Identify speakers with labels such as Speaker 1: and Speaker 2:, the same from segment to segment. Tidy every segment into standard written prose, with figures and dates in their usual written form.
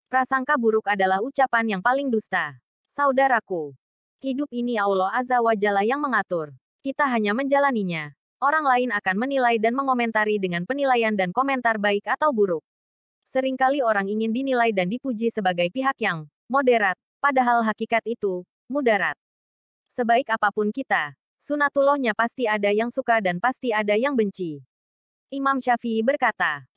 Speaker 1: Prasangka buruk adalah ucapan yang paling dusta. Saudaraku, hidup ini Allah Azza wa Jalla yang mengatur. Kita hanya menjalaninya. Orang lain akan menilai dan mengomentari dengan penilaian dan komentar baik atau buruk. Seringkali orang ingin dinilai dan dipuji sebagai pihak yang moderat, padahal hakikat itu mudarat. Sebaik apapun kita, sunatullahnya pasti ada yang suka dan pasti ada yang benci. Imam Syafi'i berkata,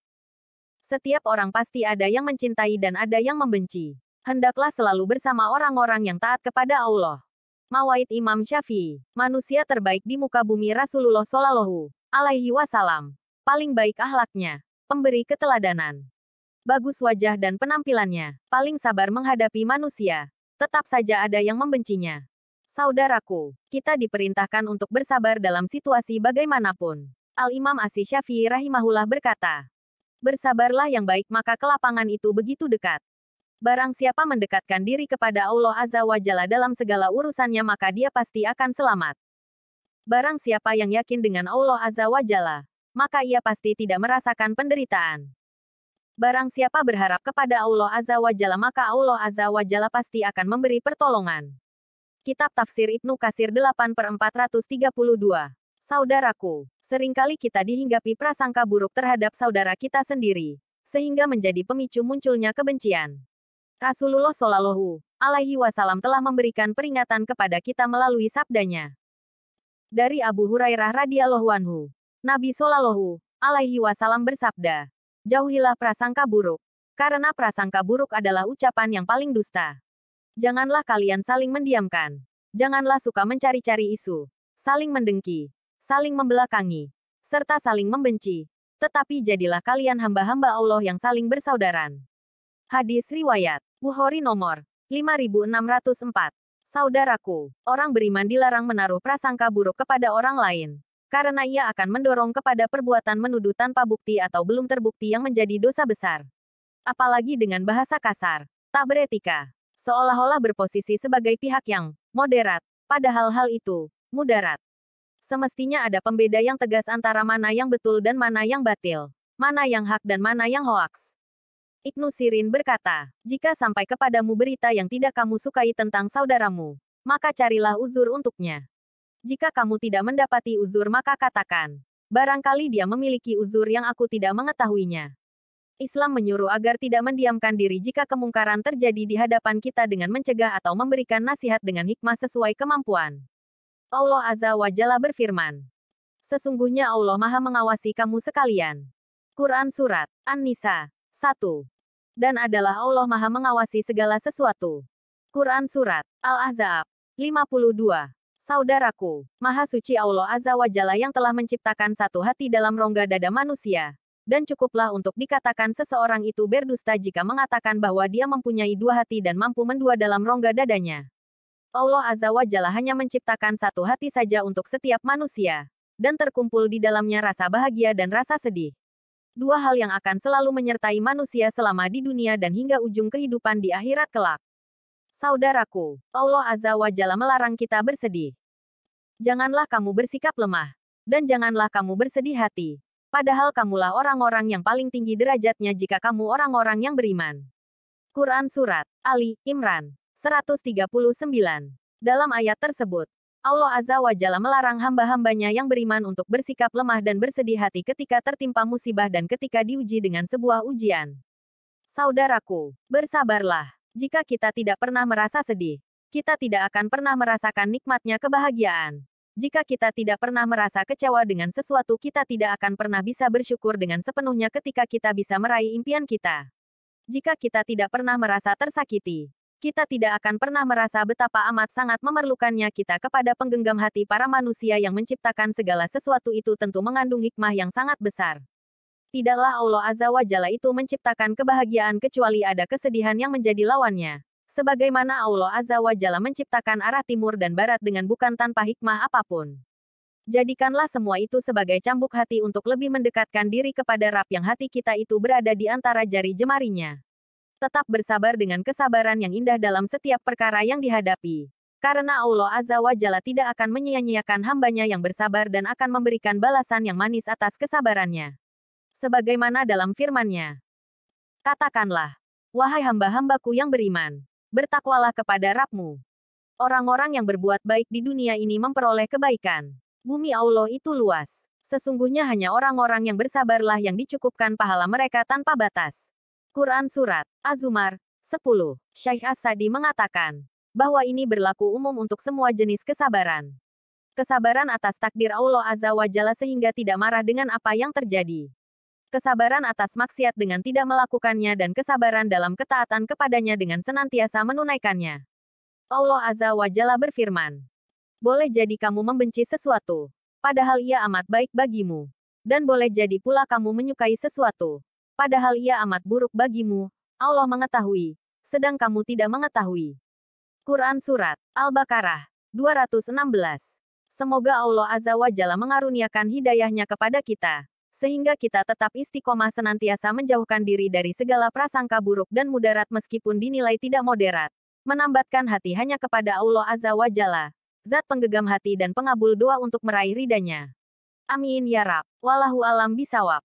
Speaker 1: setiap orang pasti ada yang mencintai dan ada yang membenci. Hendaklah selalu bersama orang-orang yang taat kepada Allah. Mawaid Imam Syafi'i, manusia terbaik di muka bumi Rasulullah Shallallahu Alaihi Wasallam. Paling baik akhlaknya, pemberi keteladanan. Bagus wajah dan penampilannya, paling sabar menghadapi manusia. Tetap saja ada yang membencinya. Saudaraku, kita diperintahkan untuk bersabar dalam situasi bagaimanapun. Al-Imam Asy-Syafi'i rahimahullah berkata, bersabarlah yang baik maka kelapangan itu begitu dekat. Barang siapa mendekatkan diri kepada Allah Azza wa Jalla dalam segala urusannya maka dia pasti akan selamat. Barang siapa yang yakin dengan Allah Azza wa Jalla, maka ia pasti tidak merasakan penderitaan. Barang siapa berharap kepada Allah Azza wa Jalla maka Allah Azza wa Jalla pasti akan memberi pertolongan. Kitab Tafsir Ibnu Katsir 8/432. Saudaraku, seringkali kita dihinggapi prasangka buruk terhadap saudara kita sendiri, sehingga menjadi pemicu munculnya kebencian. Rasulullah Shallallahu Alaihi Wasallam telah memberikan peringatan kepada kita melalui sabdanya. Dari Abu Hurairah radhiyallahu anhu, Nabi Shallallahu Alaihi Wasallam bersabda, jauhilah prasangka buruk, karena prasangka buruk adalah ucapan yang paling dusta. Janganlah kalian saling mendiamkan. Janganlah suka mencari-cari isu, saling mendengki, saling membelakangi, serta saling membenci. Tetapi jadilah kalian hamba-hamba Allah yang saling bersaudaran. Hadis riwayat Bukhari nomor 5604. Saudaraku, orang beriman dilarang menaruh prasangka buruk kepada orang lain, karena ia akan mendorong kepada perbuatan menuduh tanpa bukti atau belum terbukti yang menjadi dosa besar. Apalagi dengan bahasa kasar, tak beretika, seolah-olah berposisi sebagai pihak yang moderat, padahal hal itu mudarat. Semestinya ada pembeda yang tegas antara mana yang betul dan mana yang batil, mana yang hak dan mana yang hoaks. Ibnu Sirin berkata, jika sampai kepadamu berita yang tidak kamu sukai tentang saudaramu, maka carilah uzur untuknya. Jika kamu tidak mendapati uzur maka katakan, barangkali dia memiliki uzur yang aku tidak mengetahuinya. Islam menyuruh agar tidak mendiamkan diri jika kemungkaran terjadi di hadapan kita dengan mencegah atau memberikan nasihat dengan hikmah sesuai kemampuan. Allah Azza wa Jalla berfirman, sesungguhnya Allah Maha mengawasi kamu sekalian. Quran Surat An-Nisa 1. Dan adalah Allah Maha mengawasi segala sesuatu. Quran Surat Al-Ahzab 52. Saudaraku, Maha Suci Allah Azza wa Jalla yang telah menciptakan satu hati dalam rongga dada manusia. Dan cukuplah untuk dikatakan seseorang itu berdusta jika mengatakan bahwa dia mempunyai dua hati dan mampu mendua dalam rongga dadanya. Allah Azza wa Jalla hanya menciptakan satu hati saja untuk setiap manusia, dan terkumpul di dalamnya rasa bahagia dan rasa sedih. Dua hal yang akan selalu menyertai manusia selama di dunia dan hingga ujung kehidupan di akhirat kelak. Saudaraku, Allah Azza wa Jalla melarang kita bersedih. Janganlah kamu bersikap lemah, dan janganlah kamu bersedih hati. Padahal kamulah orang-orang yang paling tinggi derajatnya jika kamu orang-orang yang beriman. Quran Surat Ali Imran 139. Dalam ayat tersebut, Allah Azza wa Jalla melarang hamba-hambanya yang beriman untuk bersikap lemah dan bersedih hati ketika tertimpa musibah dan ketika diuji dengan sebuah ujian. Saudaraku, bersabarlah. Jika kita tidak pernah merasa sedih, kita tidak akan pernah merasakan nikmatnya kebahagiaan. Jika kita tidak pernah merasa kecewa dengan sesuatu, kita tidak akan pernah bisa bersyukur dengan sepenuhnya ketika kita bisa meraih impian kita. Jika kita tidak pernah merasa tersakiti, kita tidak akan pernah merasa betapa amat sangat memerlukannya kita kepada penggenggam hati para manusia yang menciptakan segala sesuatu itu tentu mengandung hikmah yang sangat besar. Tidaklah Allah Azza wa Jalla itu menciptakan kebahagiaan kecuali ada kesedihan yang menjadi lawannya. Sebagaimana Allah Azza wa Jalla menciptakan arah timur dan barat dengan bukan tanpa hikmah apapun. Jadikanlah semua itu sebagai cambuk hati untuk lebih mendekatkan diri kepada Rabb yang hati kita itu berada di antara jari jemarinya. Tetap bersabar dengan kesabaran yang indah dalam setiap perkara yang dihadapi. Karena Allah Azza wa Jalla tidak akan menyia-nyiakan hambanya yang bersabar dan akan memberikan balasan yang manis atas kesabarannya. Sebagaimana dalam firman-Nya. Katakanlah, Wahai hamba-hambaku yang beriman, bertakwalah kepada Rabbmu. Orang-orang yang berbuat baik di dunia ini memperoleh kebaikan. Bumi Allah itu luas. Sesungguhnya hanya orang-orang yang bersabarlah yang dicukupkan pahala mereka tanpa batas. Quran Surat Az-Zumar 10. Syekh As-Sadi mengatakan bahwa ini berlaku umum untuk semua jenis kesabaran. Kesabaran atas takdir Allah Azza wa Jalla sehingga tidak marah dengan apa yang terjadi. Kesabaran atas maksiat dengan tidak melakukannya dan kesabaran dalam ketaatan kepadanya dengan senantiasa menunaikannya. Allah Azza wa Jalla berfirman, boleh jadi kamu membenci sesuatu, padahal ia amat baik bagimu. Dan boleh jadi pula kamu menyukai sesuatu, padahal ia amat buruk bagimu. Allah mengetahui, sedang kamu tidak mengetahui. Quran Surat Al-Baqarah 216. Semoga Allah Azza wa Jalla mengaruniakan hidayahnya kepada kita, sehingga kita tetap istiqomah senantiasa menjauhkan diri dari segala prasangka buruk dan mudarat meskipun dinilai tidak moderat. Menambatkan hati hanya kepada Allah Azza wa Jalla, zat penggegam hati dan pengabul doa untuk meraih ridanya. Amin ya Rabb. Wallahu alam bisawab.